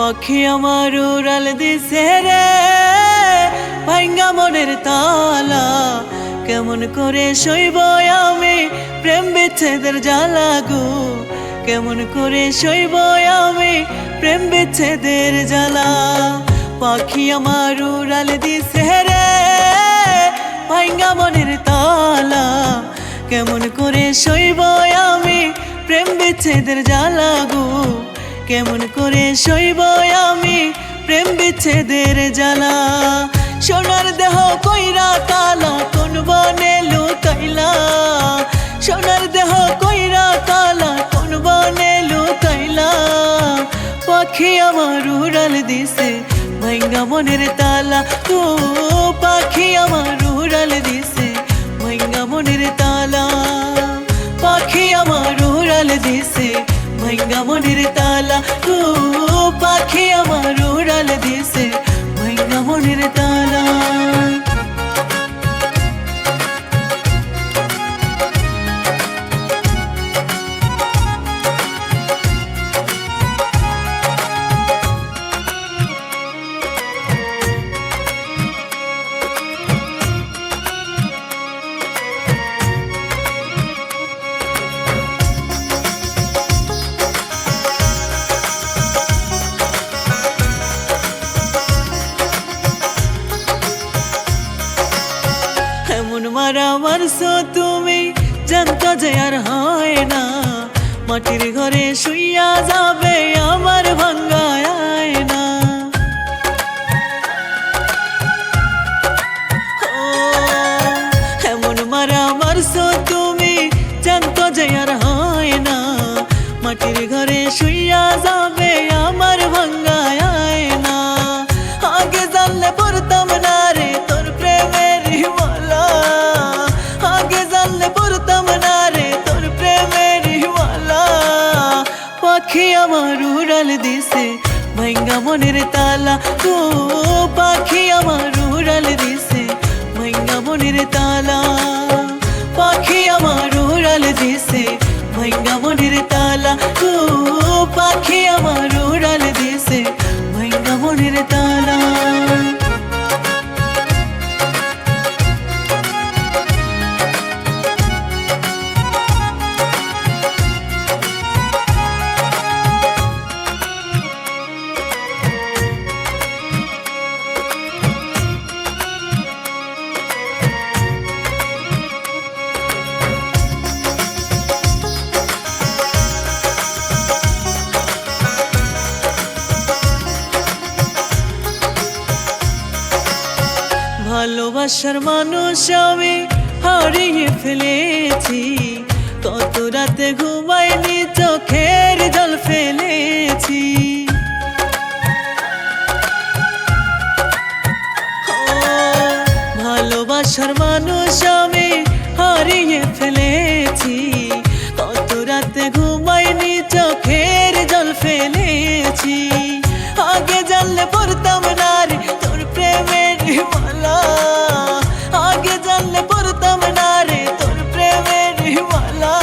পাখি আমার উড়াল দিছে রে ভাঙ্গা মনের তালা। কেমন করে সইব আমি প্রেম বিচ্ছেদের জ্বালা গো, কেমন করে সইব আমি প্রেম বিচ্ছেদের জ্বালা। পাখি আমার উড়াল দিছে রে ভাঙ্গা মনের তালা। কেমন করে সইব আমি প্রেম বিচ্ছেদের জ্বালা গো, কেমন করে সইব আমি প্রেম বিচ্ছেদের জ্বালা। সোনার দেহ কইরা কালা কোন বনে লুকাইলা, সোনার দেহ কইরা কালা কোন বনে লুকাইলা। পাখি আমার উড়াল দিছে ভাঙ্গা মনের তালা, তো পাখি আমার উড়াল দিছে ভাঙ্গা মনের তালা। পাখি আমার উড়াল দিছে ভাঙ্গা মনের তালা, তো পাখি আমার উড়াল দিছে ভাঙ্গা মনের তালা। এমন মারা মারছো তুমি জানতো যে আর হয় না, মাটির ঘরে শুইয়া যাবে আমার ভাঙ্গা আয়না। ও এমন মারা মারছো তুমি জানতো যে আর হয় না, মাটির ঘরে শুইয়া যাবে আমার ভাঙ্গা আয়না। আগে জানলে পড়তাম না রে তোর প্রেমের মালা, আগে জানলে পড়তাম না রে তোর প্রেমের মালা। পাখি আমার উড়াল দিছে ভাঙ্গা মনের তালা, তো পাখি আমার উড়াল দিছে ভাঙ্গা মনের তালা। পাখি আমার উড়াল দিছে ভাঙ্গা মনের তালা, তো পাখি আমার উড়াল দিছে ভাঙ্গা মনের তালা। ভালোবাসার মানুষ আমি হারিয়ে ফেলেছি, কত রাতে ঘুমাইনি চোখের জল ফেলেছি। ভালোবাসার মানুষ আমি হারিয়ে ফেলেছি, কত রাতে ঘুমাইনি চোখের জল ফেলেছি। আগে জানলে পড়তাম না রে তোর প্রেমের মালা, আগে জানলে পড়তাম না রে তোর প্রেমের মালা।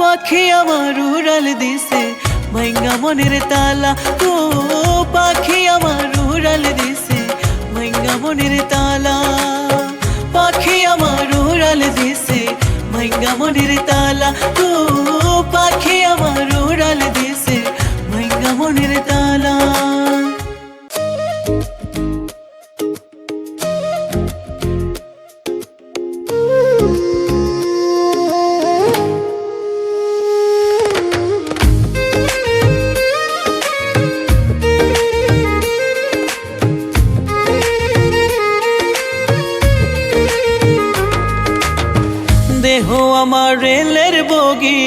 পাখি আমার উড়াল দিছে ভাঙ্গা মনের তালা, তো পাখি আমার উড়াল দিছে ভাঙ্গা মনের তালা। পাখি আমার উড়াল দিছে ভাঙ্গা মনের তালা, তো পাখি আমার উড়াল দিছে ভাঙ্গা মনের তালা। দেহ আমার রেলের বগি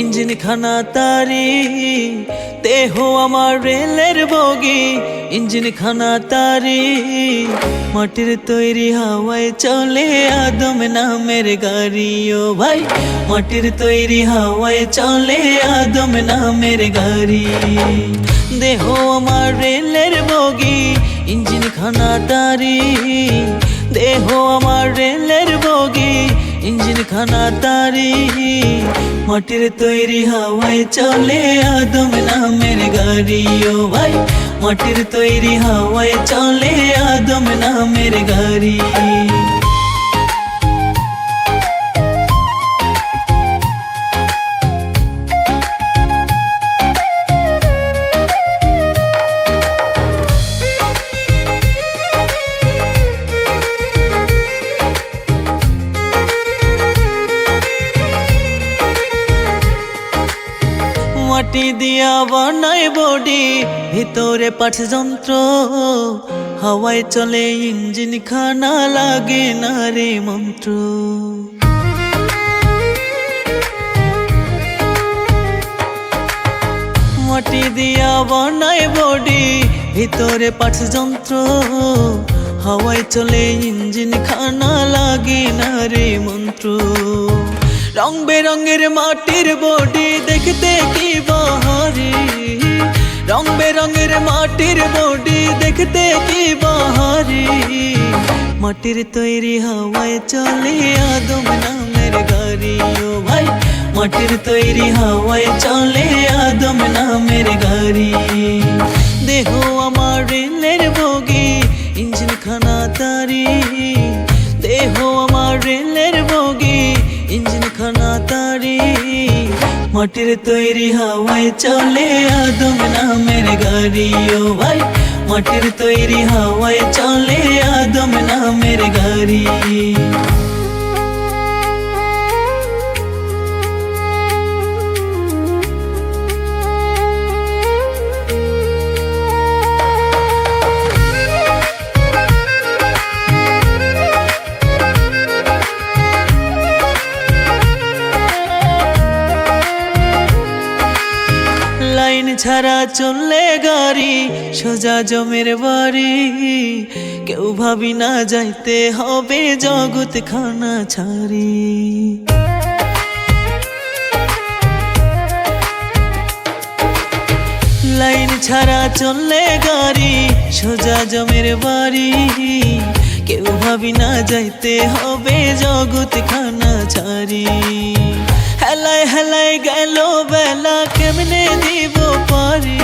ইঞ্জিন খানা তারি, দেহ আমার রেলের বগি ইঞ্জিন খানা তারি। মাটির তৈরি হাওয়ায় চলে আদম নামের গাড়ি, ও ভাই মাটির তৈরি হাওয়ায় চলে আদম নামের গাড়ি। দেহ আমার রেলের বগি ইঞ্জিন খানা তারি, দেহ আমার রেলের বগি ইঞ্জিন খানা তারি। মাটির তৈরি হাওয়ায় চলে আদম নামের গাড়ি। গাড়ি ও ভাই মাটির তৈরি হাওয়ায় চলে আদম নামের গাড়ি। মাটি দিয়া বানায় বডি ভিতরে পাঠ যন্ত্র হাওয়ায় চলে ইঞ্জিন খানা লাগে না রে মন্ত্র। মাটি দিয়া বানায় বডি ভিতরে পাঠ যন্ত্র হাওয়ায় চলে ইঞ্জিন খানা লাগে না রে মন্ত্র। রং বেরঙের মাটির বডি দেখতে কি বাহারি, রং বেরঙের মাটির বডি দেখতে কি বাহারি। মাটির তৈরি হাওয়ায় চলে আদম নামের গাড়ি ও ভাই মাটির তৈরি হাওয়ায় চলে আদম নামের গাড়ি। দেহ আমার রেলের বগি ইঞ্জিন খানা তারি, দেহ আমার রেলের বগি ইঞ্জিন খানা তারি। মাটির তৈরি হাওয়ায় চলে আদম নামের গাড়ি ও ভাই মাটির তৈরি হাওয়ায় চলে আদম নামের গাড়ি। লাইন ছাড়া চললে গাড়ি সোজা জমের বাড়ি, কেউ ভাবি না যাইতে হবে জগৎ খানা ছাড়ি। লাইন ছাড়া চললে গাড়ি সোজা জমের বাড়ি, কেউ ভাবি না যাইতে হবে জগৎ খানা ছাড়ি। হেলায় হেলায় গেল বেলা কেমনে দিব পারি,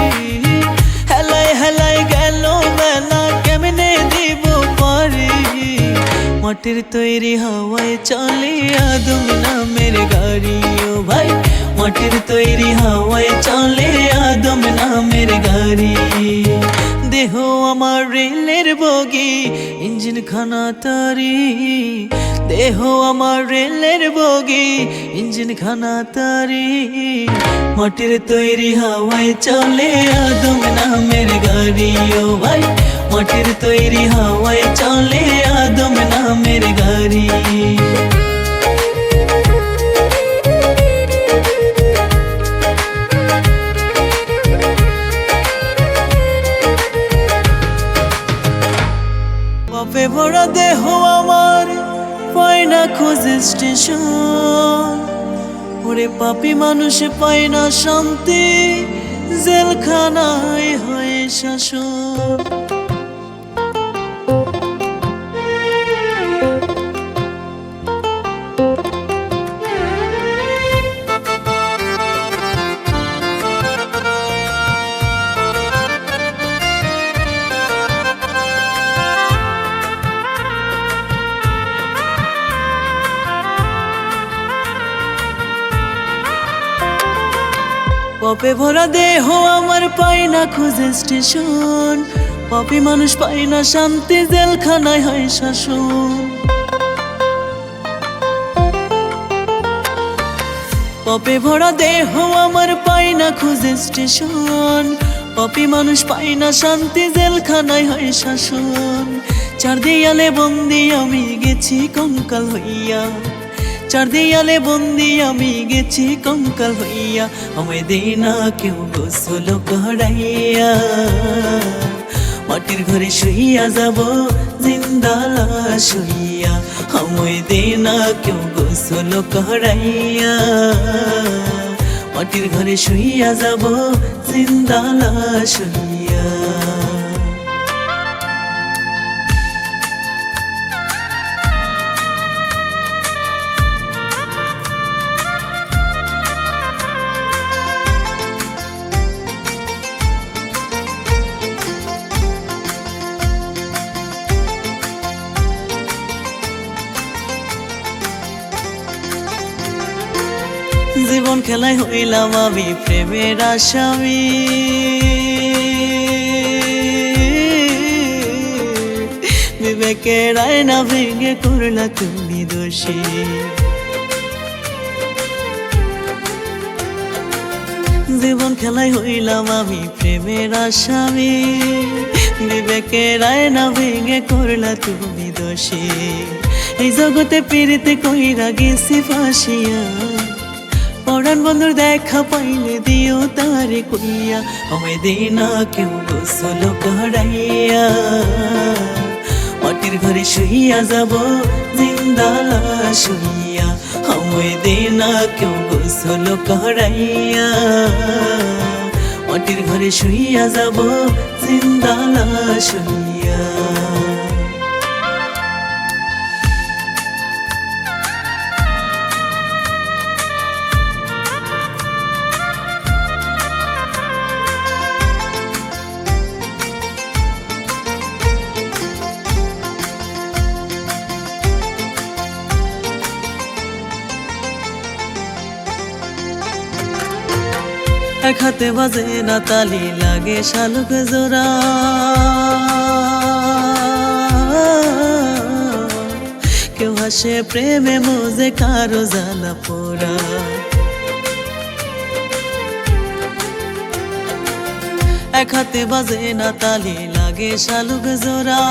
হেলায় হেলায় গেল বেলা কেমনে দিব পারি। মাটির তৈরি হাওয়ায় চলে আদম নামের গাড়ি ও ভাই মাটির তৈরি হাওয়ায় চলে আদম নামের গাড়ি। দেহ আমার রেলের বগি ইঞ্জিন খানা তারি, দেহ আমার রেলের বগি ইঞ্জিন খানা তারি। মাটির তৈরি হাওয়ায় চলে আদম নামের গাড়ি ও ভাই মাটির তৈরি হাওয়ায় চলে আদম নামের গাড়ি। পাপে ভরা দেহ আমার পায় না খোঁজে স্টেশন, ওরে পাপী মানুষ পায় না শান্তি জেলখানায় হয় শাসন। পাপে ভরা দেহ আমার পায় না খুঁজে স্টেশন, পাপী মানুষ পায় না শান্তি জেলখানায় হয় শাসন। পাপে ভরা দেহ আমার পায় না খুঁজে স্টেশন, পাপী মানুষ পায় না শান্তি জেলখানায় হয় শাসন। চার দেয়ালে বন্দি আমি গেছি কঙ্কাল হইয়া, চার দেয়ালে বন্দি আমি গেছি কঙ্কাল হইয়া। আমায় দে না কেউ গোসল করাইয়া, মাটির ঘরে শুইয়া যাব জিন্দা লাশ হইয়া। আমায় দে না কেউ গোসল করাইয়া, মাটির ঘরে শুইয়া যাব জিন্দা লাশ হইয়া। জীবন খেলায় হইলাম আমি প্রেমের আসামি। বিবেকের আয়না ভেঙে করলা তুমি দোষী। জীবন খেলায় হইলাম আমি প্রেমের আসামি। বিবেকের আয়না ভেঙে করলা তুমি দোষী। এই জগতে পিরিতে কইরা গেছি ফাঁসিয়া। পরাণ বন্ধুর দেখা পাইলে দিও তারে কইয়া, আমায় দিনা কেউ গোসল করাইয়া। মাটির ঘরে শুইয়া যাব জিন্দা লাশ হইয়া, আমায় দিনা কেউ গোসল করাইয়া। মাটির ঘরে শুইয়া যাব জিন্দা লাশ হইয়া। এক হাতে বাজে না তালি, লাগে শালুক জোড়া। কেউ হাসে প্রেমে মোজে কারো জ্বালা পোড়া। এক হাতে বাজে না তালি, লাগে শালুক জোড়া।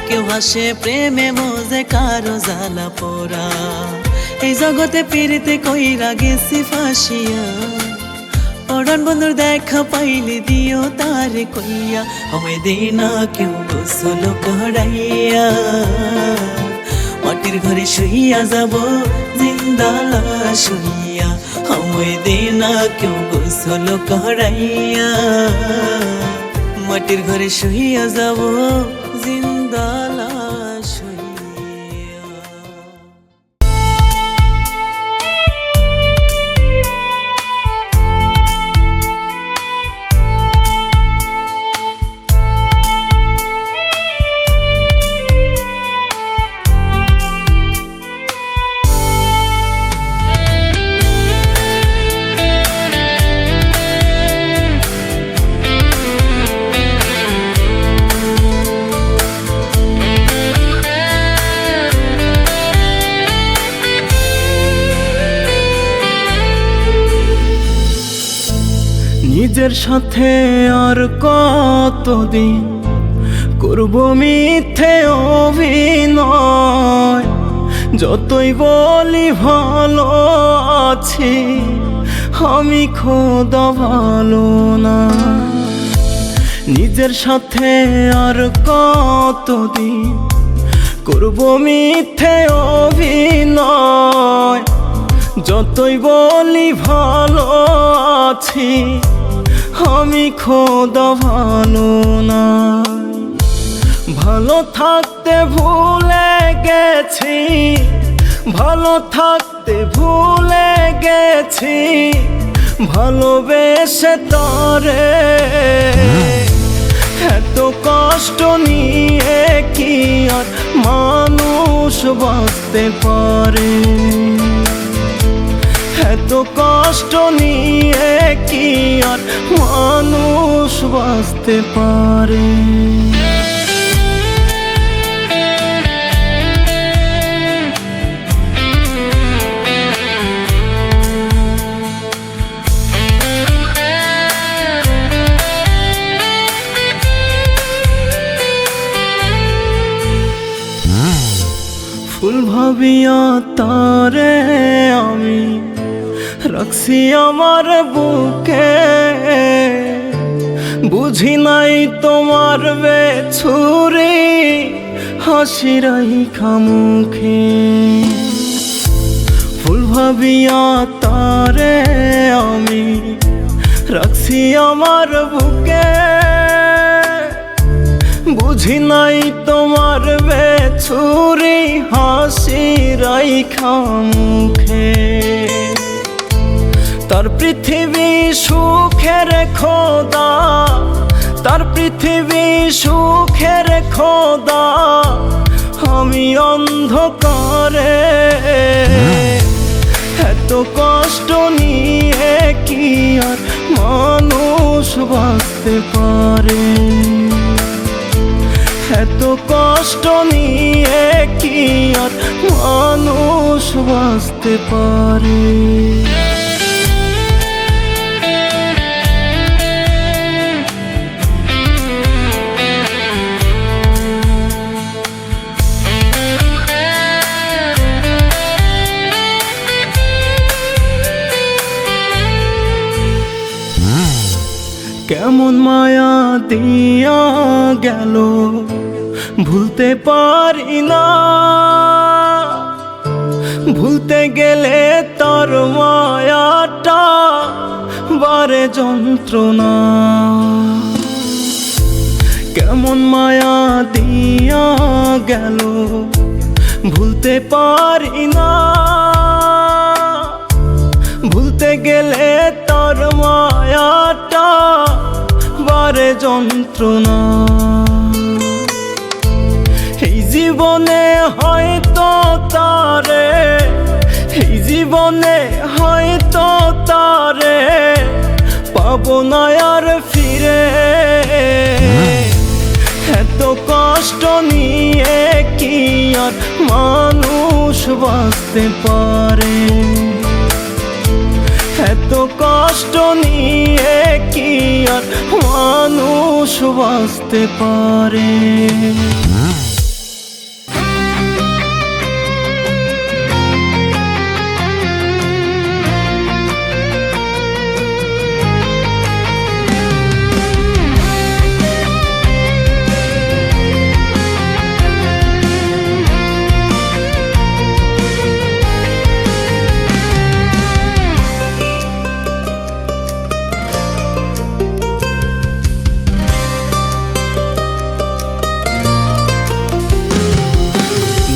কেউ হাসে প্রেমে মোজে কারো জ্বালা পোড়া। এই জগতে পিরিতে কইরা গেছি ফাঁসিয়া। পরাণ বন্ধুর দেখা পাইলে দিও তারে কইয়া, আমায় দিনা কেউ গোসল করাইয়া। মাটির ঘরে শুইয়া যাব জিন্দা লাশ হইয়া, আমায় দিনা কেউ গোসল করাইয়া। মাটির ঘরে শুইয়া যাব জিন্দা লাশ হইয়া। নিজের সাথে আর কতদিন করব মিথ্যে অভিনয়। যতই বলি ভালো আছি, আমি খোদা ভালো না। নিজের সাথে আর কতদিন করব মিথ্যে অভিনয়। যতই বলি ভালো আছি, আমি খোদা ভালো না। ভালো থাকতে ভুলে গেছি, ভালো থাকতে ভুলে গেছি, ভালোবেসে তরে। এত কষ্ট নিয়ে কি আর মানুষ বাঁচতে পারে? এত কষ্ট নিয়ে কি আর মানুষ বাঁচতে পারে? ফুল ভাবিয়া তারে আমি রাখছি আমার বুকে। বুঝি নাই তোমার বেছুরি হাসি রাইখা মুখে। ফুল ভাবিয়া তারে আমি রাখছি আমার বুকে। বুঝি নাই তোমার বেছুরি হাসি রাইখা মুখে। তার পৃথিবী সুখের খোদা, তার পৃথিবী সুখের খোদা, আমি অন্ধকারে। এত কষ্ট নিয়ে কি আর মানুষ বাঁচতে পারে? এত কষ্ট নিয়ে কি আর মানুষ বাঁচতে পারে? কেমন মায়া দিয়া গেল ভুলতে পারি না, ভুলতে গেলে তার মায়াটা বারে যন্ত্রণা। কেমন মায়া দিয়া গেল ভুলতে পারি না, ভুলতে গেলে তার মায়াটা বারে যন্ত্রণা। এই জীবনে হয়তো তারে, এই জীবনে হয়তো তারে পাবো না আর ফিরে। এত কষ্ট নিয়ে কি আর মানুষ বাঁচতে পারে? এত কষ্ট নিয়ে কি আর মানুষ বাঁচতে পারে?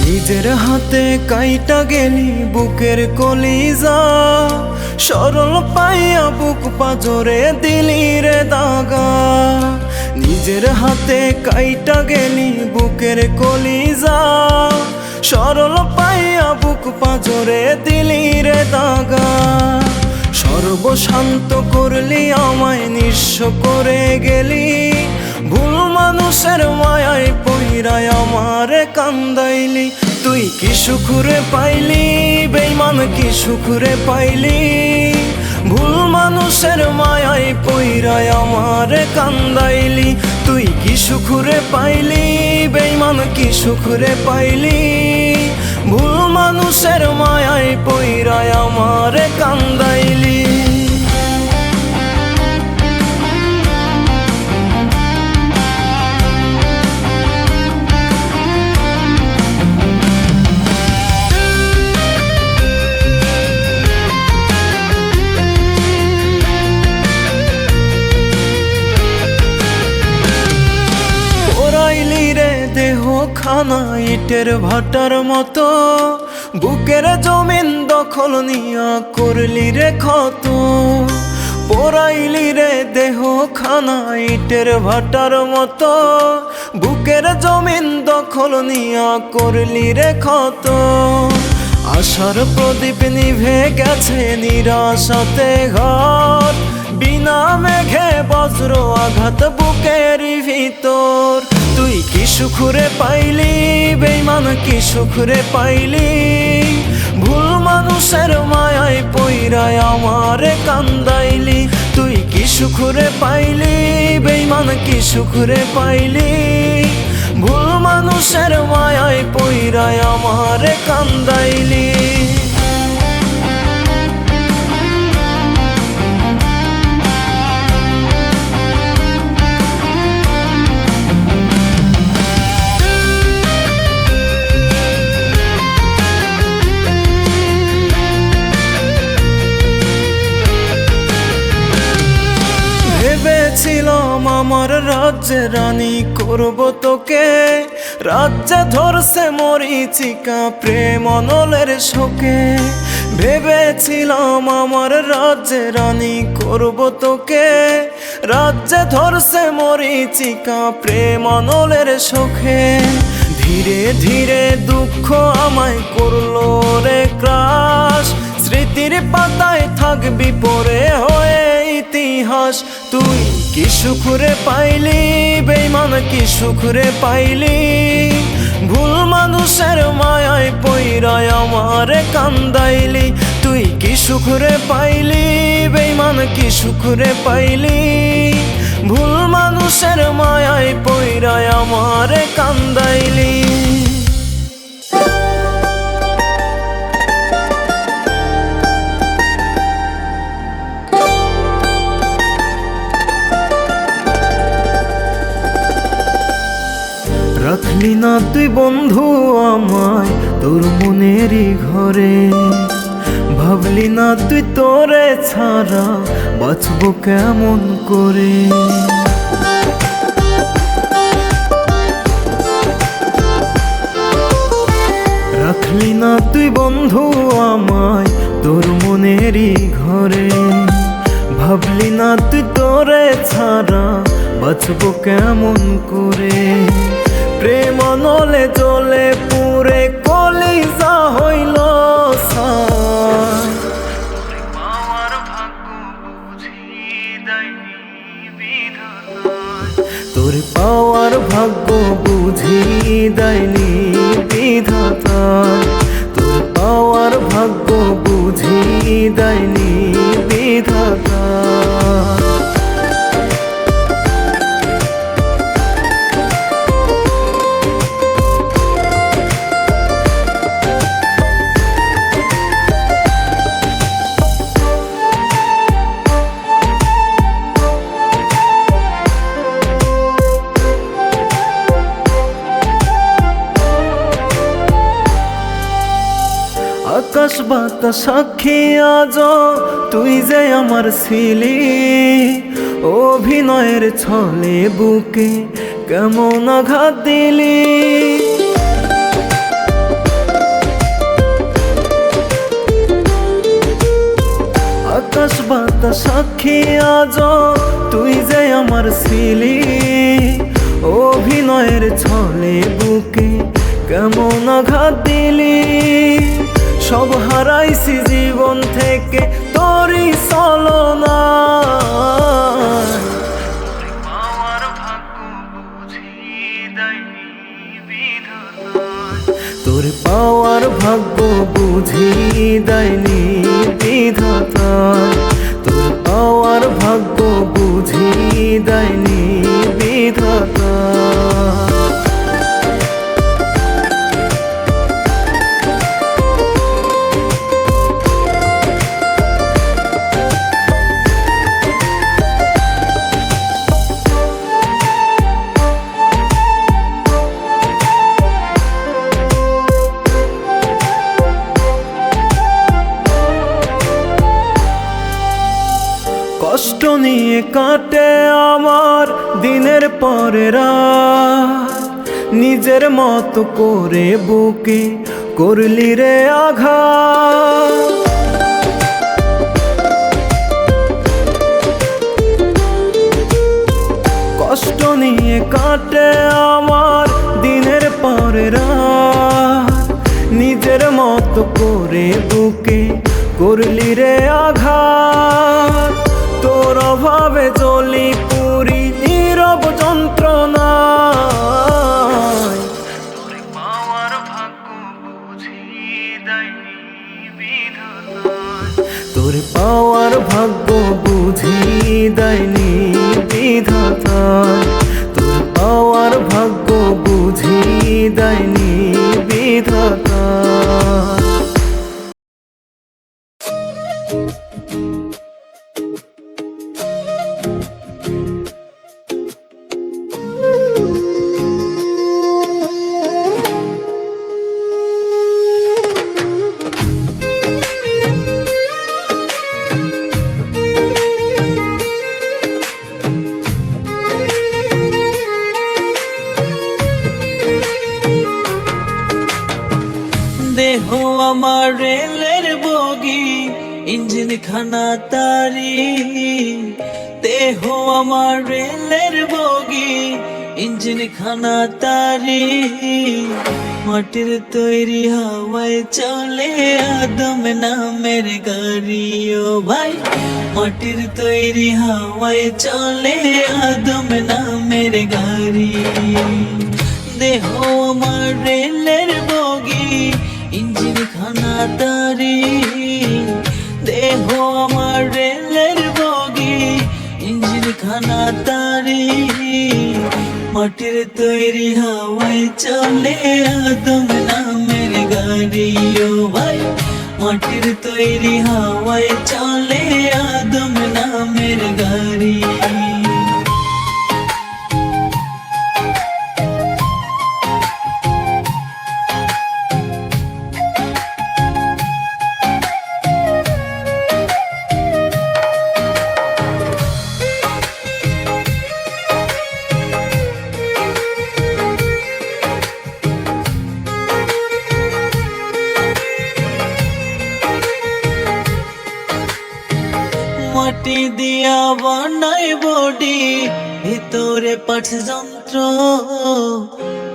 নিজের হাতে কাইটা গেলি বুকের কলিজা, সরল পাইয়া বুক পাজরে দিলি রে দাগা। নিজের হাতে কাইটা গেলি বুকের কলিজা, সরল পাইয়া বুক পাজরে দিলি রে দাগা। সর্বশান্ত করলি আমায় নিঃস্ব করে গেলি, ভুল মানুষের মায়ায় পইরায় আমারে কান্দাইলি। তুই কি সুখরে পাইলি বেঈমান, কি সুখরে পাইলি? ভুল মানুষের মায়ায় পইরায় আমারে কান্দাইলি। তুই কি সুখরে পাইলি বেঈমান, কি সুখরে পাইলি? ভুল মানুষের মায়ায় পইরায় আমারে কান্দাইলি। দেহ খানা ইটের ভাটার মতো, বুকের জমিন দখল নিয়া করলি রে ক্ষত। পোড়াইলি রে দেহ খানা ইটের ভাটার মতো, বুকের জমিন দখল নিয়া করলি রে ক্ষত। আশার প্রদীপ নিভে গেছে নিরাশাতে ঘর, বিনা মেঘে বজ্র আঘাত বুকের ভিতর। তুই কি সুখরে পাইলি বেঈমান, কি সুখরে পাইলি? ভুল মানুষের মায়ায় পইরায় আমারে কান্দাইলি। তুই কি সুখরে পাইলি বেঈমান, কি সুখরে পাইলি? ভুল মানুষের মায়ায় পইরায় আমারে কান্দাইলি। ভেবেছিলাম আমার রাজ্যে রানী করব তোকে, রাজ্যে ধরছে মরিচিকা প্রেম অনলের শোকে। ভেবেছিলাম আমার রাজ্যে রানী করব তোকে, রাজ্যে ধরছে মরিচিকা প্রেম অনলের শোকে। ধীরে ধীরে দুঃখ আমায় করলো রে গ্রাস, স্মৃতির পাতায় থাকবি পড়ে হয়ে ইতিহাস। তুই কি সুখরে পাইলি বেঈমান, কি সুখরে পাইলি, ভুল মানুষের মায়ায় পইরায় আমারে কান্দাইলি। তুই কি সুখরে পাইলি বেঈমান, কি সুখরে পাইলি, ভুল মানুষের মায়ায় পইরায় আমারে কান্দাইলি। রাখলি না তুই বন্ধু আমায় তোর মনেরই ঘরে, ভাবলি না তুই তোরে ছাড়া বাঁচবো কেমন করে। রাখলি না তুই বন্ধু আমায় তোর মনেরই ঘরে, ভাবলি না তুই তোরে ছাড়া বাঁচবো কেমন করে। প্রেম নলে জ্বলে পুরে কলিজা হইল ছাই। তোর পাওয়ার ভাগ্য বুঝি দেয়নি বিধাতা, তোর পাওয়ার ভাগ্য বুঝি দেয়নি বিধাতা। আকাশ বাতাস সাক্ষী আজ তুই যে আমার ছিলি, অভিনয়ের ছলে বুকে কেমন আঘাত দিলি। আকাশ বাতাস সাক্ষী আজ তুই যে আমার ছিলি, অভিনয়ের ছলে বুকে কেমন আঘাত দিলি। সব হারাইছি জীবন থেকে তোরই ছলনা, তোর পাওয়ার ভাগ্য বুঝি দেয়নি বিধাতা, তোর পাওয়ার ভাগ্য বুঝি দেয়নি বিধাতা। কষ্ট নিয়ে কাটে আমার দিনের পরে রাত, নিজের মতো করে বুকে করলি রে আঘাত। কষ্ট নিয়ে কাটে আমার দিনের পরে রাত, নিজের মতো করে বুকে করলি রে আঘাত। তোর অভাবে জ্বলি পুরি নীরব যন্ত্রণায়, তোর পাওয়ার ভাগ্য বুঝি দেয়নি বিধাতা, তোর পাওয়ার ভাগ্য বুঝি দেয়নি বিধাতা, তোর পাওয়ার ভাগ্য বুঝি দেয়নি বিধাতা। দেহ আমার রেলের বগি, ইঞ্জিন খানা তারি। দেহ আমার রেলের বগি, ইঞ্জিন খানা তারি, মাটির তৈরি হাওয়ায় চলে আদম নামের গাড়ি। ও ভাই, মাটির তৈরি হাওয়ায় চলে আদম নামের গাড়ি। দেহ আমার রেলের বগি, ইঞ্জিন খানা তারি। দেহ আমার রেলের বগি, ইঞ্জিন খানা তারি। মাটির তৈরি হাওয়ায় চলে আদম নামের গাড়ি। ও ভাই, মাটির তৈরি হাওয়ায় চলে আদম নামের গাড়ি। মাটি দিয়া বানায় বডি, ভিতরে পাঠ যন্ত্র।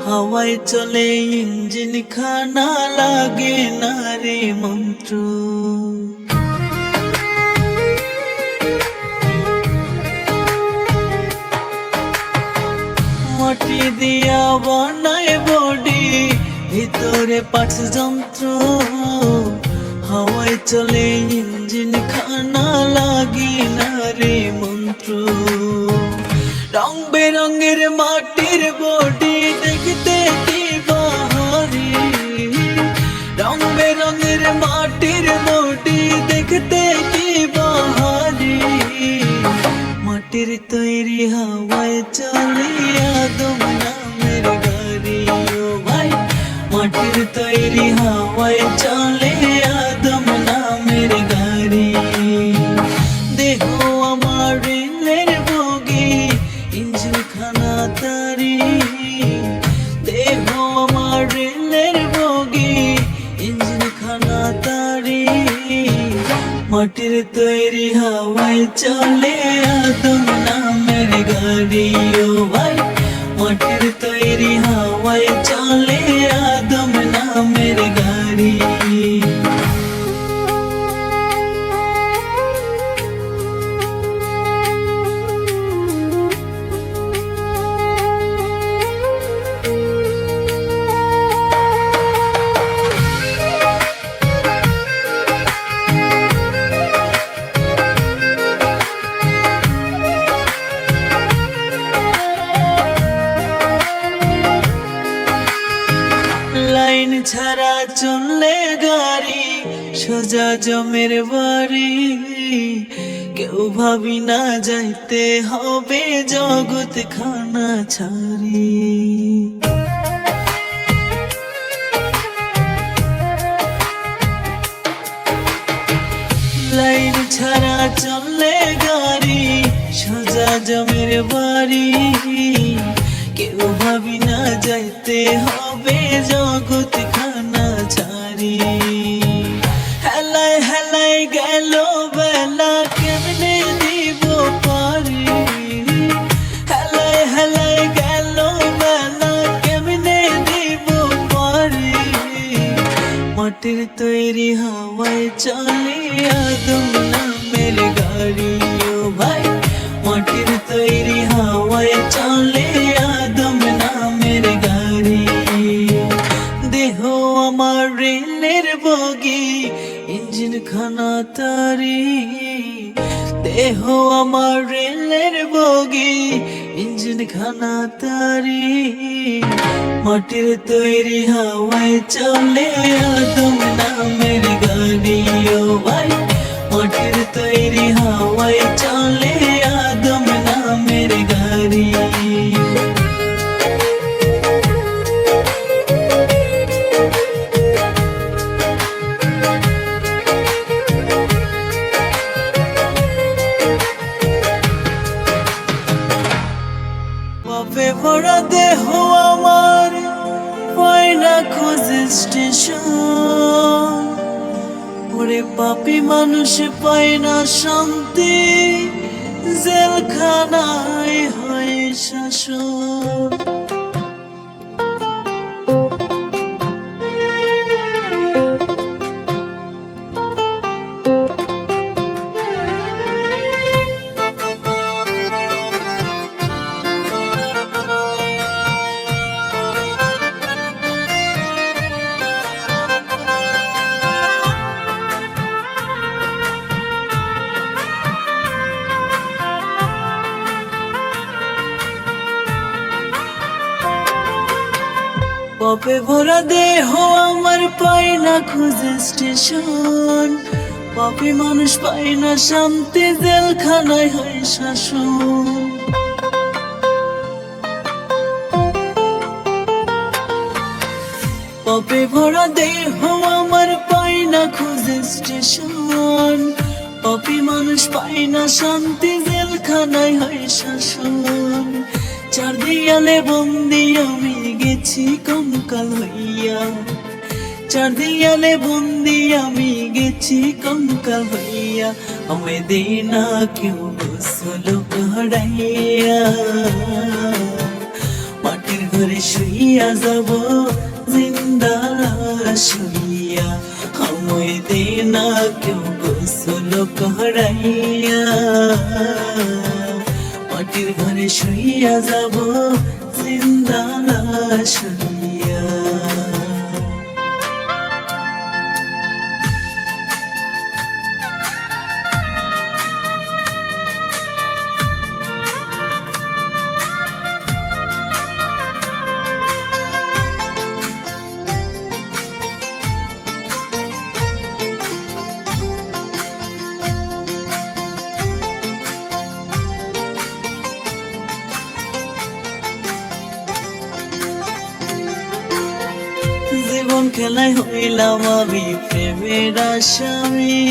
হাওয়ায় চলে ইঞ্জিন খানা, লাগে না রে মন্ত্র। মাটি দিয়া বানায় বডি, ভিতরে পাঠ যন্ত্র। হাওয়ায় চলে ইঞ্জিন খানা, লাগে না রে মন্ত্র। রং বেরঙের মাটির বডি, দেখতে কি বাহারি। রং বেরঙের মাটির বডি, দেখতে কি বাহারি। মাটির তৈরি হাওয়ায় চলে আদম নামের গাড়ি। ও ভাই, মাটির তৈরি হাওয়ায় চলে আদম নামের গাড়ি। দেহ আমার রেলের বগি, ইঞ্জিন খানা তারি। দেহ আমার রেলের বগি, ইঞ্জিন খানা তারি। মাটির তৈরি হাওয়ায় চলে আদম নামের গাড়ি। ও ভাই, মাটির তৈরি হাওয়ায় চলে আদম নামের গাড়ি। লাইন ছাড়া চললে গাড়ি, সোজা জমের বাড়ি। কেউ ভাবি না যাইতে হবে জগৎ খানা ছাড়ি। লাইন ছাড়া চললে গাড়ি, সোজা জমের বাড়ি। কেউ ভাবি না যাইতে হবে জগৎ খানা ছাড়ি। হেলায় হেলায় গেল বেলা, কেমনে দিব পারি। হেলায় হেলায় গেল বেলা, কেমনে দিব পারি। মাটির তৈরি হাওয়ায় চলে আদম নামের গাড়ি। ও ভাই, মাটির তৈরি হাওয়ায় চলে আদম নামের গাড়ি। দেহ আমার রেলের বগি, ইঞ্জিন খানা তারি। দেহ আমার রেলের বগি, ইঞ্জিন খানা তারি। মাটির তৈরি হাওয়ায় চলে আদম নামের গাড়ি। ও ভাই, মাটির তৈরি হাওয়ায় চলে আদম নামের গাড়ি। পাপে ভরা দেহ আমার, পায় না খোঁজে স্টেশন। ওরে পাপী মানুষ পায় না শান্তি, জেলখানায় হয় শাসন। পাপে ভরা দেহ আমার পাই না খুঁজে স্টেশন, পাপী মানুষ পাই না শান্তি, জেলখানায় হয় শাসন। পাপে ভরা দেহ আমার পাই না খুঁজে স্টেশন, পাপী মানুষ পাই না শান্তি, জেলখানায় হয় শাসন। চার দেয়ালে বন্দি আমি গেছি কঙ্কাল হইয়া, চার দেয়ালে বন্দি আমি গেছি কঙ্কাল হইয়া। আমায় দে না কেউ গোসল করাইয়া, মাটির ঘরে শুইয়া যাব জিন্দা লাশ হইয়া। আমায় দে না কেউ গোসল করাইয়া, মাটির ঘরে শুইয়া যাব জিন্দা লাশ হইয়া। জীবন খেলায় হইলাম আমি প্রেমের আসামি,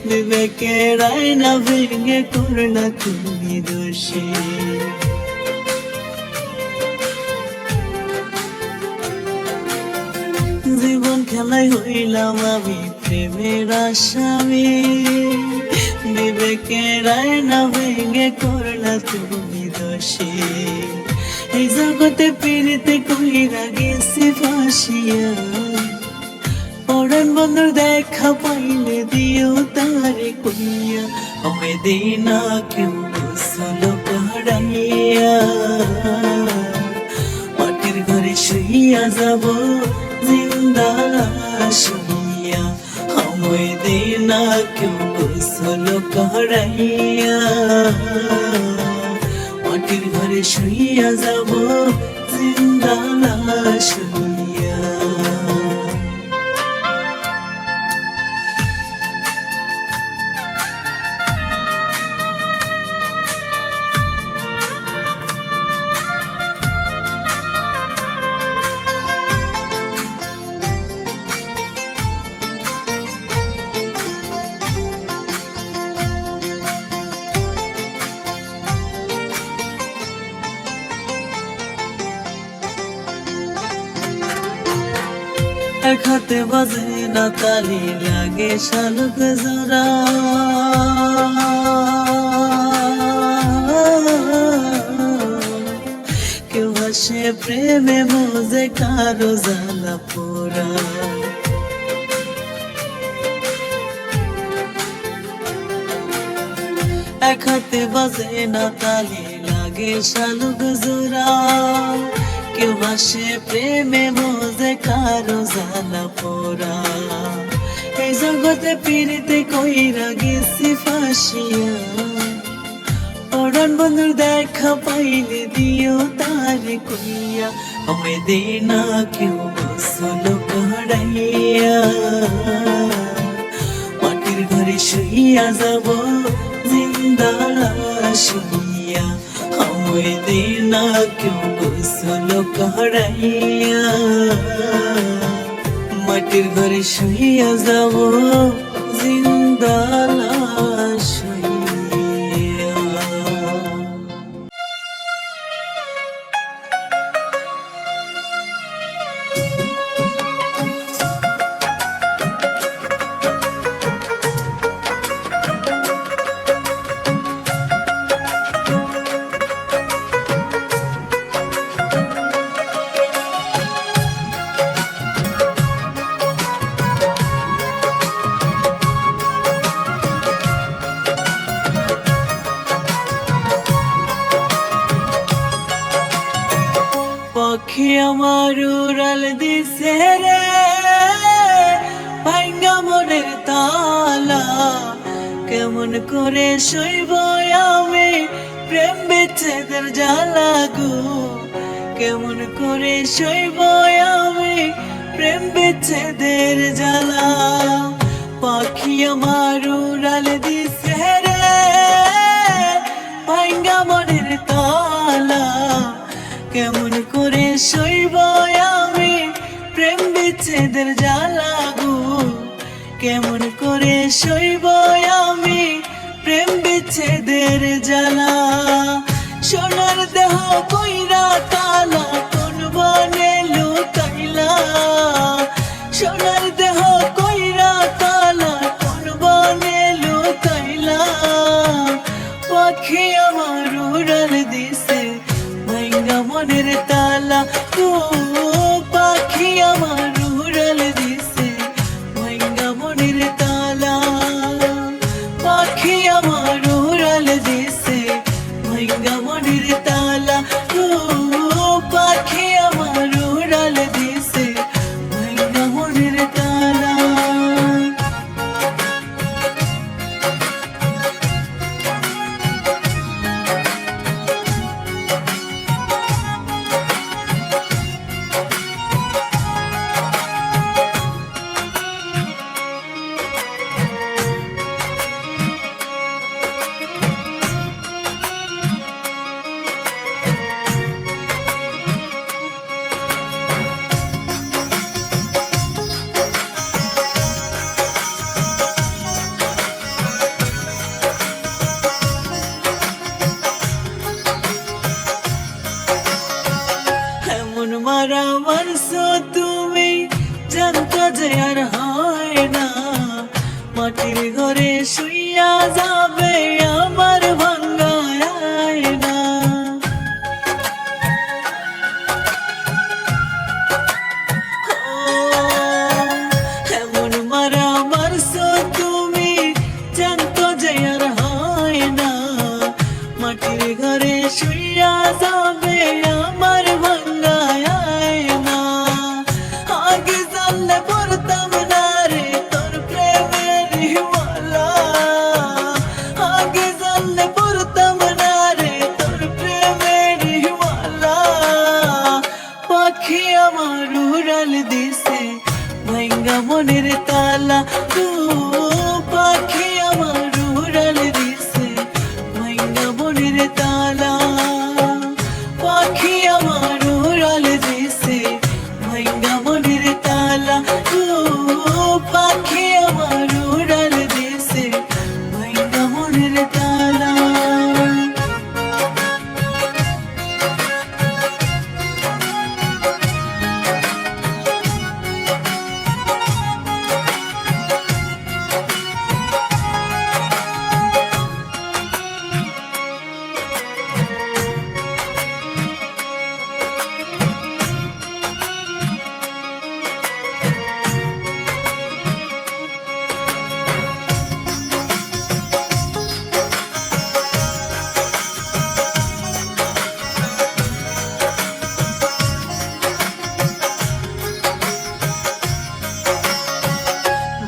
বিবেকের আয়না ভেঙে করলা তুমি দোষী। জীবন খেলায় হইলাম আমি প্রেমের আসামি, বিবেকের আয়না ভেঙে করলা তুমি দোষী। এই জগতে পীড়িতে কইরা গেছি ফাঁসিয়া, পরাণ বন্ধুর দেখা পাইলে দিও তারে কইয়া। আমায় দে না কেউ গোসল করাইয়া, মাটির ঘরে শুইয়া যাব জিন্দা লাশ হইয়া। আমায় দে না কেউ গোসল করাইয়া, মাটির ঘরে শুইয়া যাব জিন্দা লাশ হইয়া। এক হাতে বাজে না তালি, লাগে শালুক জোড়া, কেউ হাসে প্রেমে মজে কারো জ্বালা পোড়া। এক হাতে বাজে না তালি, লাগে শালুক জোড়া, কেউ হাসে প্রেমে মজে কারো জ্বালা পোড়া। এই জগতে পীড়িতে কইরা গেছি ফাঁসিয়া, পরাণ বন্ধুর দেখা পাইলে দিও তারে কইয়া। আমায় দে না কেউ গোসল করাইয়া, মাটির ঘরে শুইয়া যাব জিন্দা লাশ হইয়া। আমায় দে না কেউ গোসল করাইয়া, মাটির ঘরে শুইয়া যাব জিন্দা লাশ হইয়া। পাখি আমার উড়াল দিছে রে, ভাঙ্গা মনের তালা, কেমন করে সইব আমি প্রেম বিচ্ছেদের জ্বালা গো, কেমন করে সইব আমি প্রেম বিচ্ছেদের জ্বালা। পাখি আমার উড়াল দিছে রে ভাঙ্গা মনের তালা, কেমন করে সইব আমি প্রেম বিচ্ছেদের জ্বালা গো, কেমন করে সইব আমি প্রেম বিচ্ছেদের জ্বালা। সোনার দেহ কইরা কালা কোন বনে লুকাইলা, সোনার দেহ কইরা কালা কোন বনে লুকাইলা। পাখি আমার উড়াল দিছে ভাঙ্গা মনের তালা গো, পাখি আমার উড়াল দিছে ভাঙ্গা মনের তালা। পাখি আমার উড়াল দিছে ভাঙ্গা মনের তালা গো, পাখি আমার উড়াল দিছে ভাঙ্গা মনের তালা। এমন মারা মারছো তুমি জানতো যে আর হয় না, মাটির ঘরে শুইয়া যাবে আমার ভাঙ্গা আয়না। এমন মারা মারছো তুমি জানতো যে আর হয় না, মাটির ঘরে শুইয়া যাবে আমার ভাঙ্গা আয়না। আগে জানলে পড়তাম না রে তোর প্রেমের হিমালা, আগে জানলে পড়তাম না রে তোর প্রেমের হিমালা। পাখি আমার উড়াল দিছে ভাঙ্গা মনের তালা গো, পাখি আমার উড়াল দিছে ভাঙ্গা মনের তালা। পাখি আমার উড়াল দিছে ভাঙ্গা মনের তালা গো, পাখি আমার উড়াল দিছে ভাঙ্গা মনের তালা।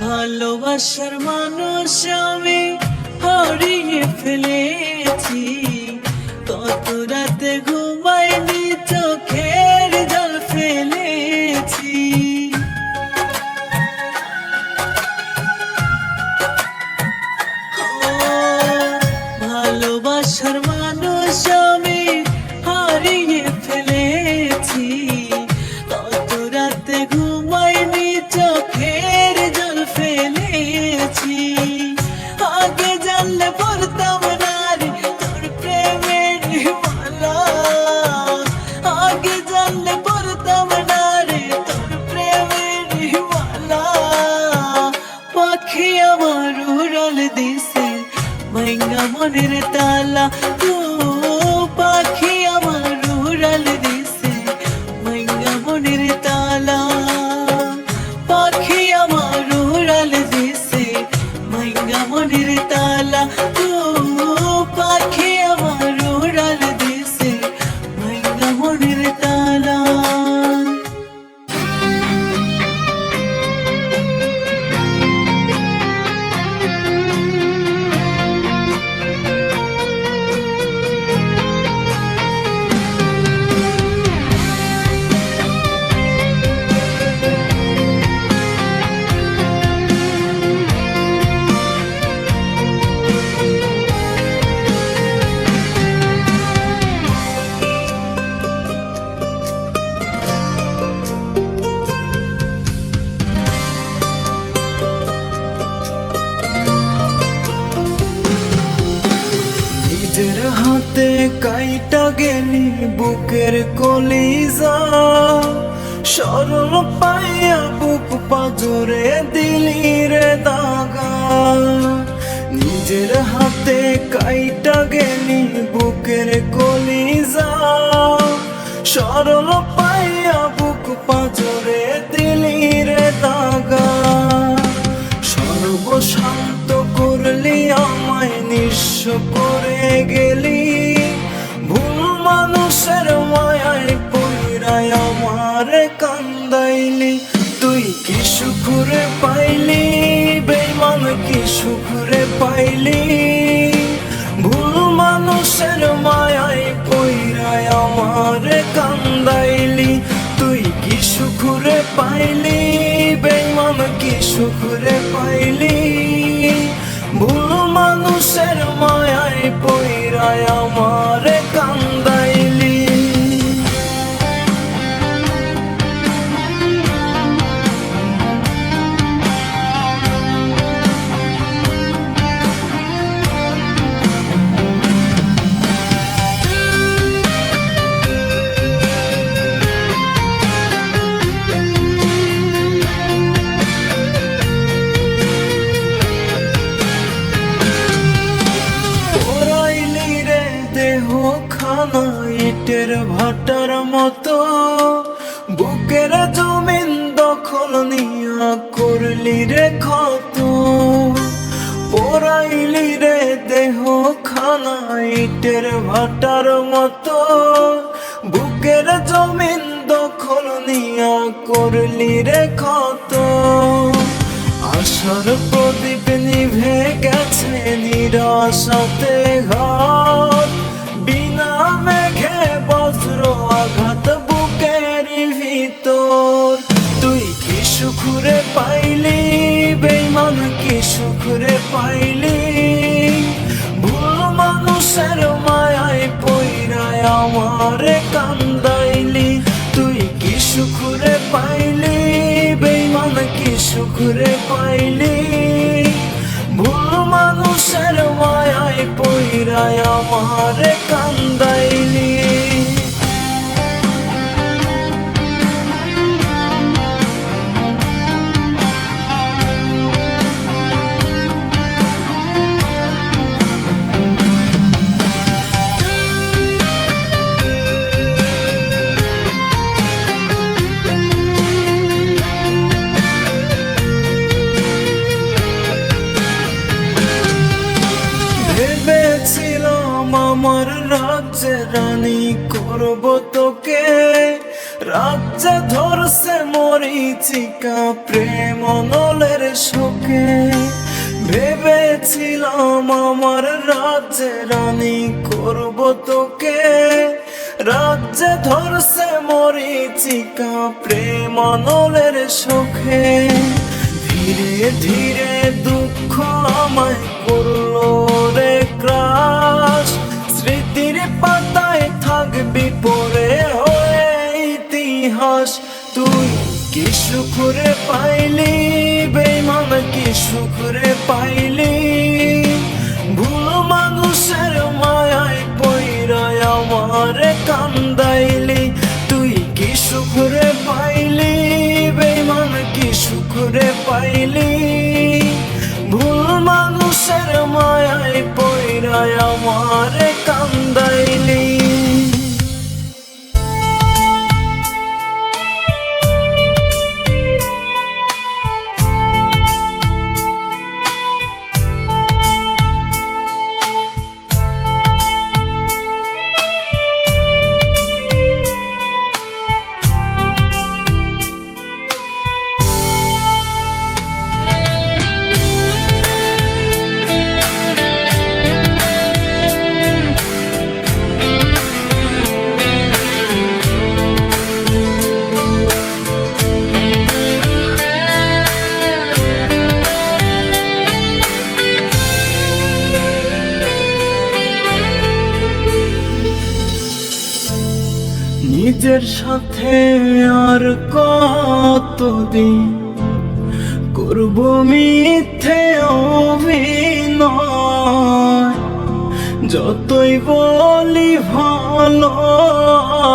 ভালোবাসার মানুষ আমি হারিয়ে ফেলেছি, কত রাতে ঘুমাইনি চোখের জল ফেলেছি। ভালোবাসার মানুষ আমি হারিয়ে ফেলেছি, কত রাতে ঘুমাইনি চোখের জল ফেলেছি। আগে জানলে পড়তাম না রে তোর প্রেমের হিমালা, আগে জানলে পড়তাম না রে তোর প্রেমের হিমালা। পাখি আমার উড়াল দিছে ভাঙ্গা মনের তালা গো, পাখি আমার উড়াল দিছে ভাঙ্গা মনের তালা। পাখি আমার উড়াল দিছে ভাঙ্গা মনের তালা গো, পাখি আমার উড়াল দিছে ভাঙ্গা মনের। হাতে কাইটা গেলি বুকের কলিজা, সরল পাইয়া বুক পাজরে দিলি রে দাগা। নিজের হাতে কাইটা গেলি বুকের কলিজা, সরল পাইয়া বুক পাজরে দিলি রে দাগা। সর্বশান্ত করলি আমায় নিঃস্ব করে গেলি, ভুল মানুষের মায়ায় পইরায় আমার কান্দাইলি। তুই কি সুখরে পাইলি বেঈমান, কি সুখরে পাইলি, ভুল মানুষের মায়ায় পইরায় আমার কান্দাইলি। তুই কি সুখরে পাইলি বেঈমান, কি সুখরে পাইলি, ভুল মানুষের মায়ায় পইরায় আমার কান্দাইলি। ইটের ভাটার মতো বুকের জমিন দখল নিয়া করলি রে ক্ষত, পোড়াইলি রে দেহ খানা ইটের ভাটার মতো বুকের জমিন দখল নিয়া করলি রে ক্ষত। আশার প্রদীপ নিভে গেছে নিরাশাতে ঘাত, বিনা মেঘে বজ্র আঘাত বুকের ভিতর। তুই কি সুখরে পাইলি বেঈমান, কি সুখরে পাইলি, ভুল মানুষের মায়ায় পইরায় আমার কান্দাইলি। তুই কি সুখরে পাইলি বেঈমান, কি সুখরে পাইলি, ভুল মানুষের মায়ায় পইরায় আমার কান্দাইলি। ভেবেছিলাম আমার রাজ্যে রানী করব তোকে, রাজ্যে ধরছে মরিচিকা প্রেম অনলের শোকে। ভেবেছিলাম আমার রাজ্যে রানী করব তোকে, রাজ্যে ধরছে মরিচিকা প্রেম অনলের শোকে। ধীরে ধীরে দুঃখ আমায় করলো রে গ্রাস, স্মৃতির পাতায় থাকবি পড়ে হয়ে ইতিহাস। তুই কি সুখরে পাইলি বেঈমান, কি সুখরে পাইলি, ভুল মানুষের মায়ায় পইরায় আমার কান্দাইলি। তুই কি সুখরে পাইলি বেঈমান, কি সুখরে পাইলি, ভুল মানুষের মায়ায় পইরায় আমার কান্দাইলি। নিজের সাথে আর কতদিন করব মিথ্যে অভিনয়, যতই বলি ভালো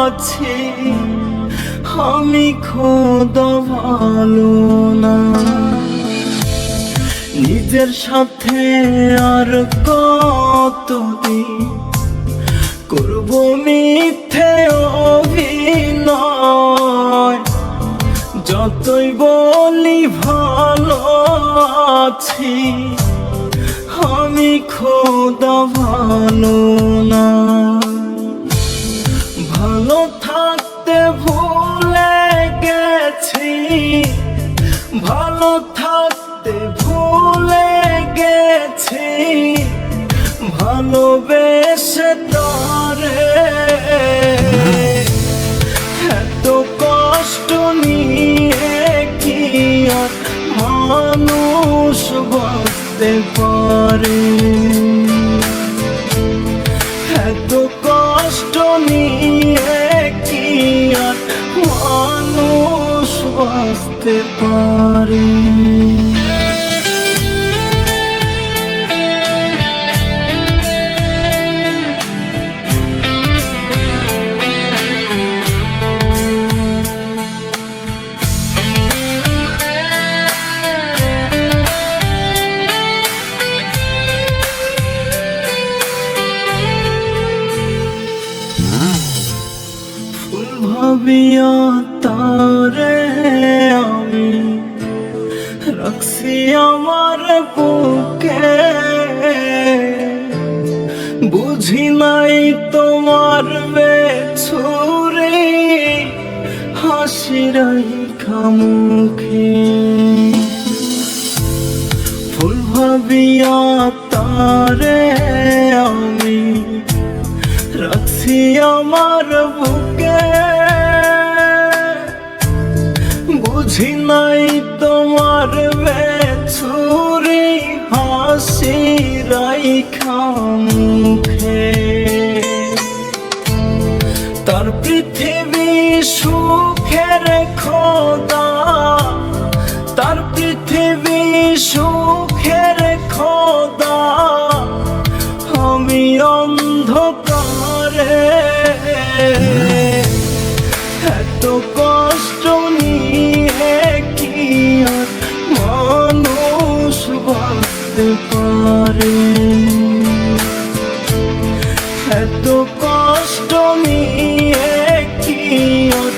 আছি, আমি খোদা ভালো না। নিজের সাথে আর কতদিন করব মিথ্যে অভিনয়। যতই বলি ভালো আছি, আমি খোদা ভালো না। ভালো থাকতে ভুলে গেছি, ভালো থাকতে ভুলে গেছি, ভালোবেসে তরে এত কষ্ট নিয়ে কি আর মানুষ বাঁচতে পারে? এত কষ্ট নিয়ে কি আর মানুষ বাঁচতে পারে? ভাবিয়া তারে আমি রাখছি আমার বুকে, বুঝি নাই তোমার বেছুরে হাসিরাই খামুখে। ফুল ভাবিয়া তারে আমি রাখছি আমার বুকে, বুঝি নাই তোমার বেছুরি হাসি রাইখা মুখে। তার পৃথিবী সুখের খোদা, তার পৃথিবী সুখের খোদা, আমি অন্ধকারে এত কষ্ট নিয়ে কি আর মানুষ বাঁচতে পারে? এত কষ্ট নিয়ে কি আর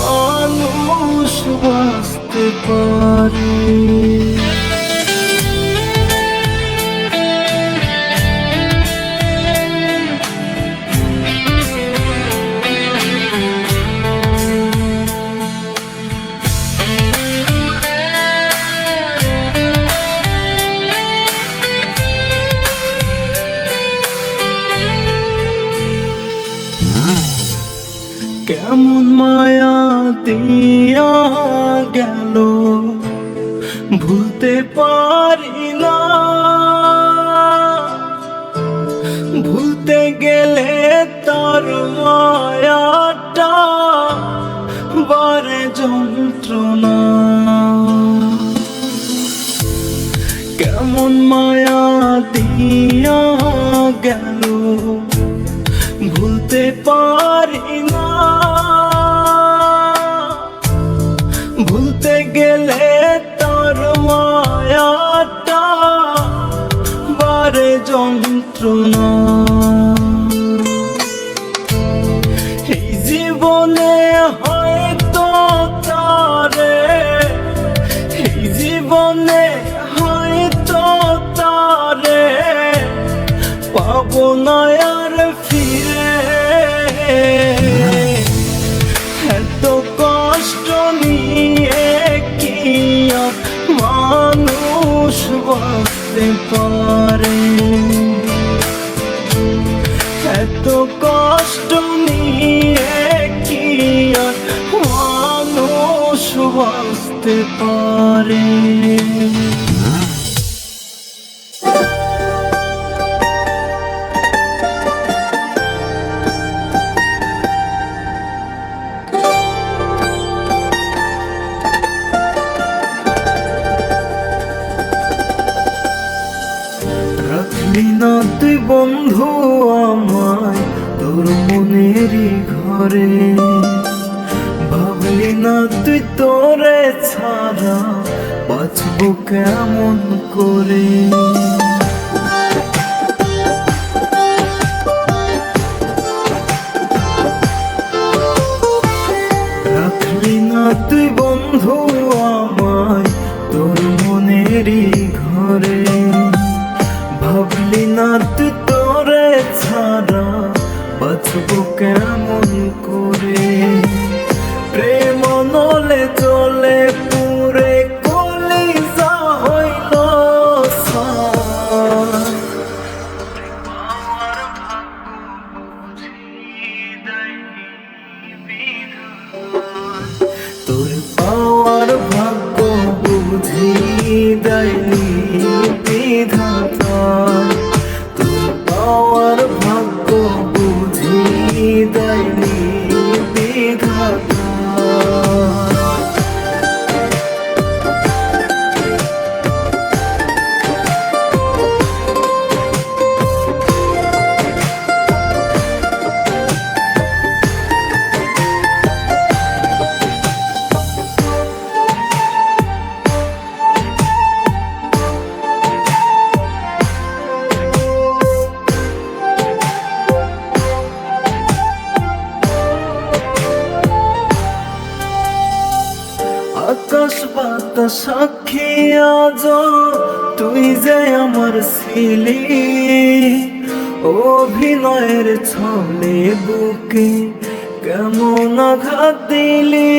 মানুষ বাঁচতে পারে? কেমন মায়া দিয়া গেল ভুলতে পারি না, ভুলতে গেলে তার মায়াটা বারে যন্ত্রণা। কেমন মায়া দিয়া গেল ভুলতে পারি না, ভুলতে গেলে তার মায়াটা বারে যন্ত্রণা। এই জীবনে হয়তো তারে, এই জীবনে হয়তো তারে পাবো না আর ফিরে। এত কষ্ট নিয়ে কি আর মানুষ বাঁচতে পারে? এত কষ্ট নিয়ে কি আর মানুষ বাঁচতে পারে? রাখলি না তুই বন্ধু আমায় তোর মনেরই ঘরে, ভাবলি না তুই তোরে ছাড়া বাঁচবো কেমন করে। রাখলি না তুই বন্ধু আমায় তোর মনেরই ঘরে, ভাবলি না তুই তোরে ছাড়া বাঁচবো কেমন করে। প্রেম নলে চলে পুরে কলিজা হইল ছাই। তোর পাওয়ার ভাগ্য বুঝি দেয়নি বিধাতা, তোর পাওয়ার ভাগ্য বুঝি দেয়নি বিধাতা। আকাশ বাতাস সাক্ষী আজ তুই যে আমার ছিলি, অভিনয়ের ছলে বুকে কেমন আঘাত দিলি।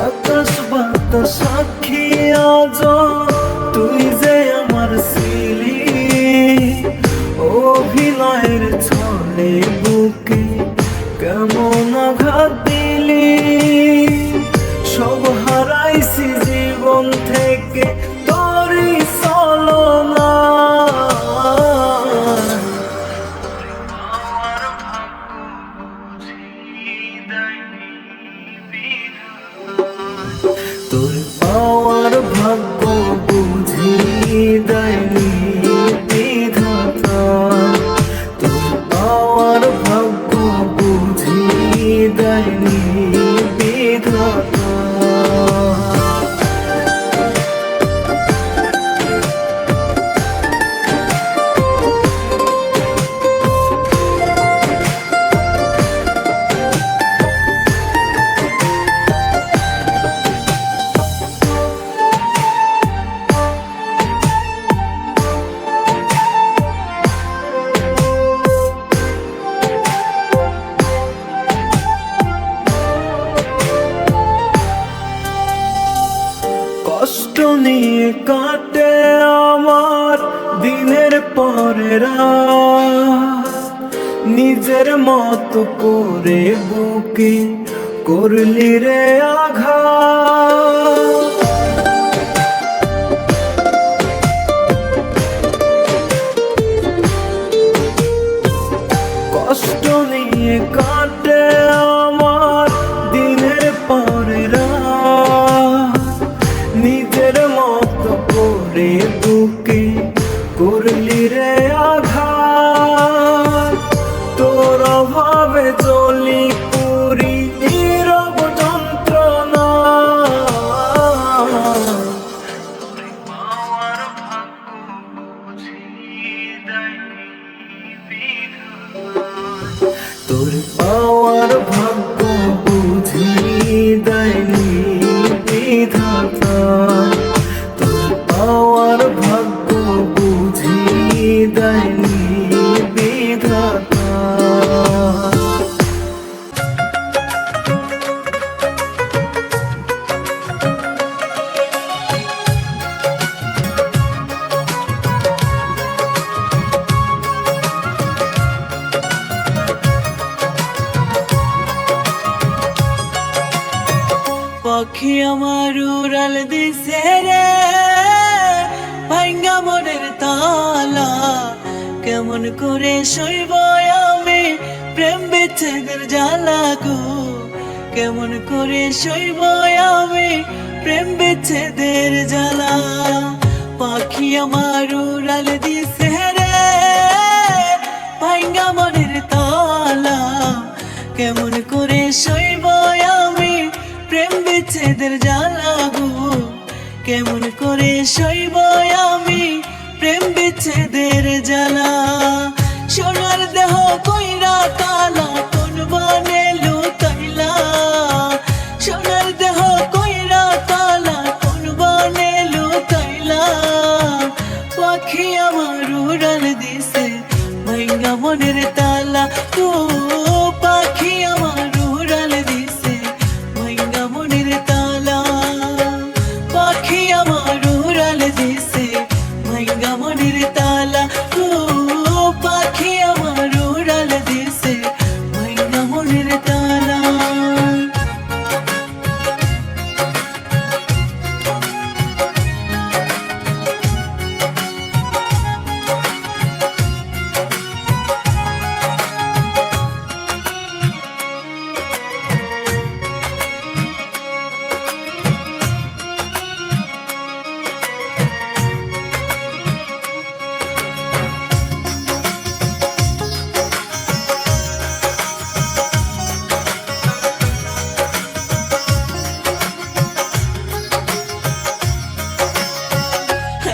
আকাশ বাতাস সাক্ষী আজ তুই যে আমার ছিলি, অভিনয়ের ছলে বুকে কেমন আঘাত দিলি। সব হারাইছি জীবন থেকে তোরই ছলনা, তোর পাওয়ার ভাগ্য বুঝি দেয়নি বিধাতা, তোর পাওয়ার ভাগ্য বুঝি দেয়নি বিধাতা। কষ্ট নিয়ে কাটে আমার দিনের পরে রাত, নিজের মতো করে বুকে করলি রে আঘাত। কষ্ট নিয়ে কাটে আমার দিনের পরে রাত, নিজের মতো করে বুকে করলি রে আঘাত। তোর অভাবে চলি পুরি নীরব যন্ত্রণা, তোর পাওয়ার ভাগ্য বুঝি দেয়নি বিধাতা, তোর পাওয়ার ভাগ্য বুঝি দেয়নি বিধাতা। পাখি আমার উড়াল দিছে রে ভাঙ্গা মনের তালা, কেমন করে সইব আমি প্রেম বিচ্ছেদের জ্বালা গো, কেমন করে সইব আমি প্রেম বিচ্ছেদের জ্বালা। পাখি আমার উড়াল দিছে রে ভাঙ্গা মনের তালা, কেমন করে সইব আমি প্রেম বিচ্ছেদের জ্বালা গো, কেমন করে সইব আমি প্রেম বিচ্ছেদের জ্বালা। সোনার দেহ কইরা কালা কোন বনে লুকাইলা, সোনার দেহ কইরা কালা কোন বনে লুকাইলা। পাখি আমার উড়াল দিছে ভাঙ্গা মনের তালা ও, পাখি আমার উড়াল দিছে ভাঙ্গা মনের তালা। পাখি আমার উড়াল দিছে ভাঙ্গা মনের তালা ও, পাখি আমার উড়াল দিছে ভাঙ্গা মনের তালা।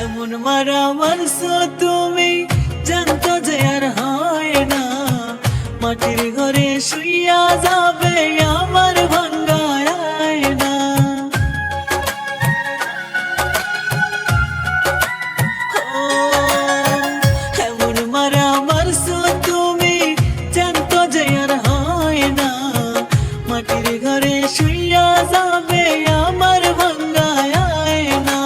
এমন মারা মারছো তুমি জানতো যে আর হয় না, মাটির ঘরে শুইয়া যাবে আমার ভাঙ্গা আয়না। ও, এমন মারা মারছো তুমি জানতো যে আর হয় না, মাটির ঘরে শুইয়া যাবে আমার ভাঙ্গা আয়না।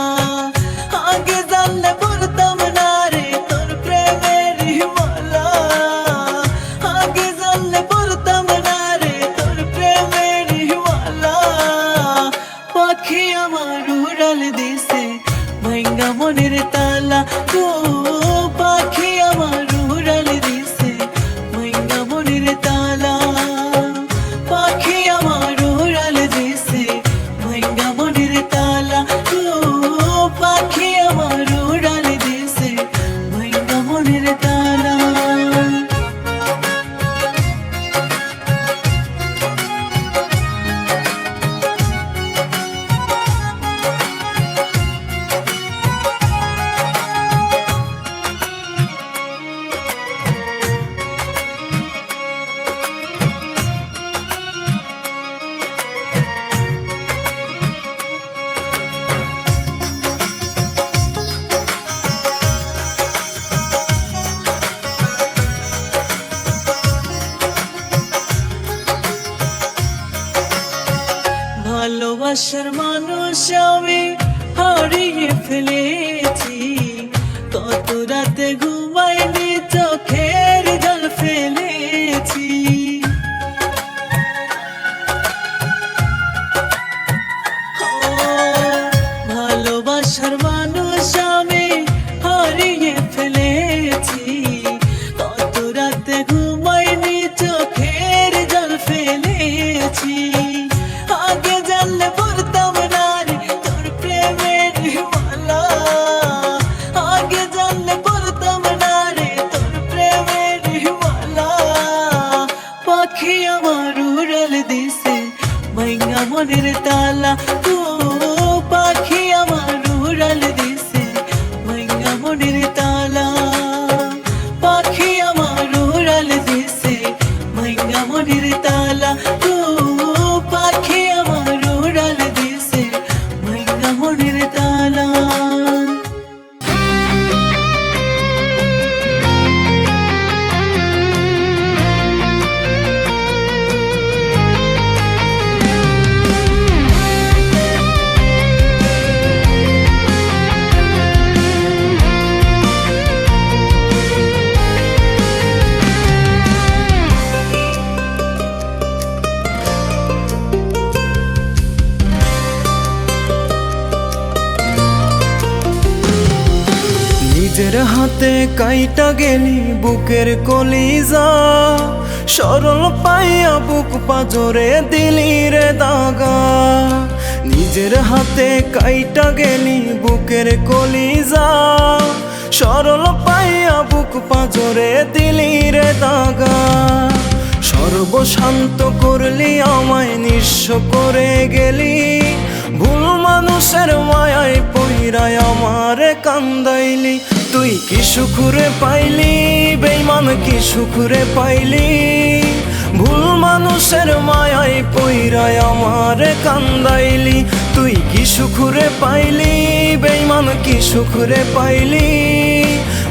আগে জানলে পড়তাম না রে তোর প্রেমের হিমালা, আগে জানলে পড়তাম না রে তোর প্রেমের হিমালা। পাখি আমার উড়াল দিছে ভাঙ্গা মনের তালা ও, পাখি আমার উড়াল দিছে ভাঙ্গা মনের তালা। পাখি আমার উড়াল দিছে ভাঙ্গা মনের তালা ও, পাখি আমার উড়াল দিছে ভাঙ্গা মনের তালা। ভালোবাসার মানুষ আমি হারিয়ে ফেলেছি, কত রাতে ঘুমাইনি চোখের জল ফেলেছি। ও, ভালোবাসার মানুষ আমি হারিয়ে ফেলেছি, কত রাতে ঘুমাইনি চোখের জল ফেলেছি। আগে জানলে পড়তাম না রে তোর প্রেমের হিমালা, আগে জানলে পড়তাম না রে তোর প্রেমের হিমালা। পাখি আমার উড়াল দিছে ভাঙ্গা মনের তালা ও, পাখি আমার উড়াল দিছে ভাঙ্গা মনের তালা। পাখি আমার উড়াল দিছে ভাঙ্গা মনের তালা ও, পাখি আমার উড়াল দিছে ভাঙ্গা মনের তালা। নিজের হাতে কাইটা গেলি বুকের কলিজা, সরল পাইয়া বুক পাজরে দিলি রে দাগা, নিজের হাতে কাইটা গেলি বুকের কলিজা। সরল পাইয়া বুক পাজরে দিলি রে দাগা, সর্বশান্ত করলি আমায় নিঃস্ব করে গেলি। ভুল মানুষের মায়ায় পইরায় আমারে কান্দাইলি। তুই কি সুখরে পাইলি বেঈমান, কি সুখরে পাইলি? ভুল মানুষের মায়ায় পইরায় আমারে কান্দাইলি। তুই কি সুখরে পাইলি বেঈমান, কি সুখরে পাইলি?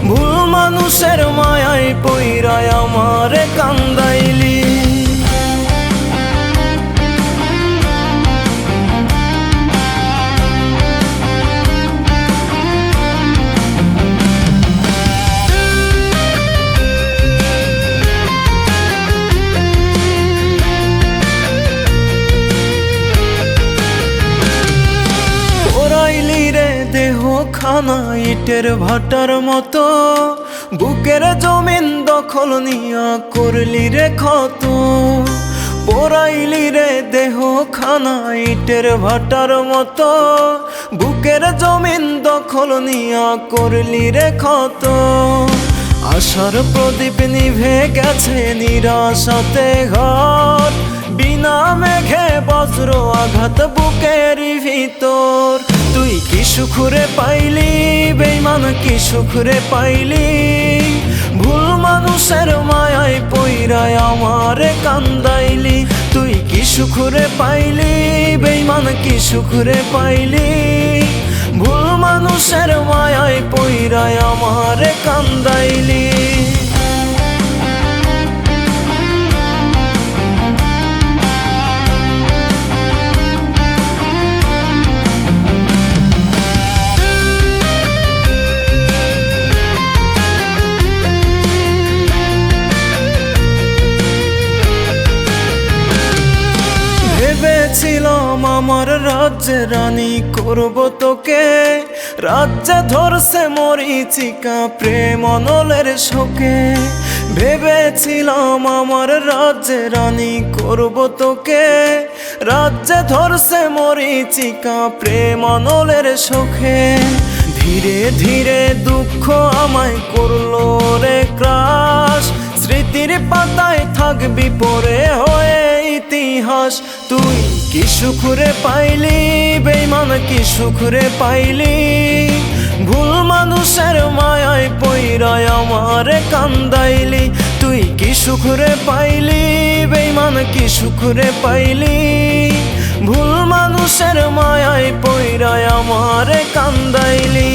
ভুল মানুষের মায়ায় পইরায় আমারে কান্দাইলি। দেহ খানা ইটের ভাটার মতো, বুকের জমিন দখল নিয়া করলি রে ক্ষত। পোড়াইলি রে দেহ খানা ইটের ভাটার মতো, বুকের জমিন দখল নিয়া করলি রে ক্ষত। আশার প্রদীপ নিভে গেছে নিরাশাতে ঘর, বিনা মেঘে বজ্র আঘাত বুকের ভিতর। তুই কি সুখরে পাইলি বেঈমান, কি সুখরে পাইলি? ভুল মানুষের মায়ায় পইরায় আমারে কান্দাইলি। তুই কি সুখরে পাইলি বেঈমান, কি সুখরে পাইলি? ভুল মানুষের মায়ায় পইরায় আমারে কান্দাইলি। ভেবেছিলাম আমার রাজ্যে রানী করব তোকে, রাজ্যে ধরছে মরিচিকা প্রেম অনলের শোকে। ভেবেছিলাম আমার রাজ্যে রানী করব তোকে, রাজ্যে ধরছে মরিচিকা প্রেম অনলের শোকে। ধীরে ধীরে দুঃখ আমায় করলো রে গ্রাস, স্মৃতির পাতায় থাকবি পড়ে হয়ে ইতিহাস। তুই কি সুখরে পাইলি বেঈমান, কি সুখরে পাইলি? ভুল মানুষের মায়ায় পইরায় আমারে কান্দাইলি। তুই কি সুখরে পাইলি বেঈমান, কি সুখরে পাইলি? ভুল মানুষের মায়ায় পইরায় আমারে কান্দাইলি।